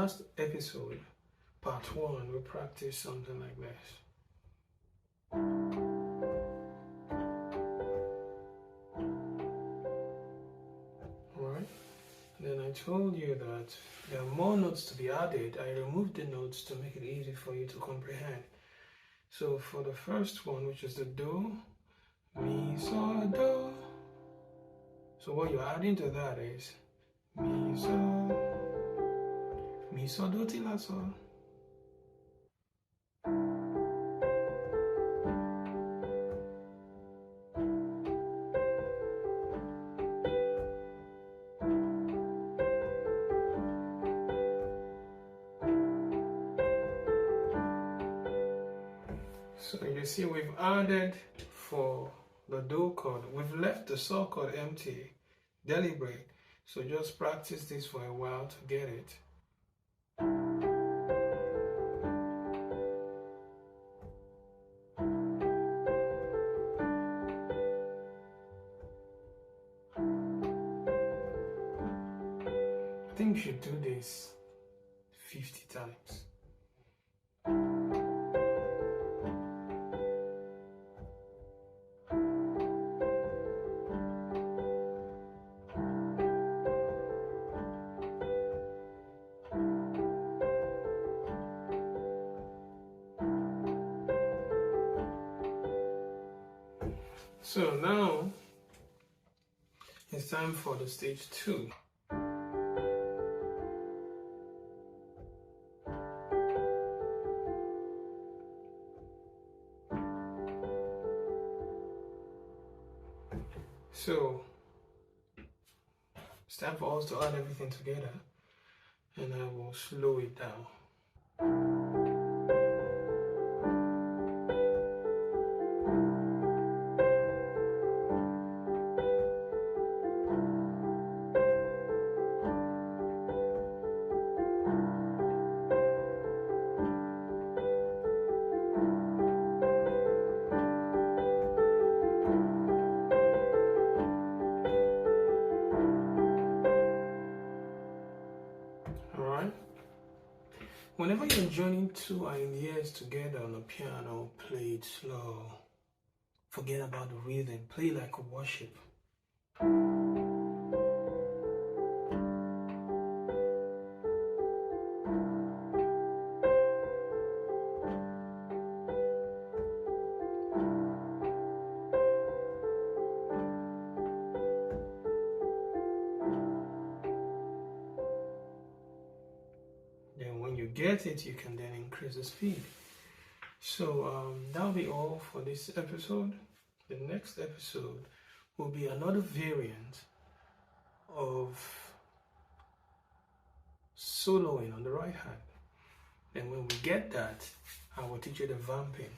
last episode, part 1, we practiced something like this. Alright, then I told you that there are more notes to be added. I removed the notes to make it easy for you to comprehend. So for the first one, which is the do, mi, so, do. So what you're adding to that is mi, so, do, ti, la, sol. So you see we've added for the do chord, we've left the sol chord empty, deliberate. So just practice this for a while to get it. I think you should do this 50 times. So now it's time for the stage 2. So it's time for us to add everything together, and I will slow it down. Whenever you're joining 2 ideas together on a piano, play it slow. Forget about the rhythm. Play like a worship. Get it, you can then increase the speed. So that'll be all for this episode. The next episode will be another variant of soloing on the right hand. And when we get that, I will teach you the vamping.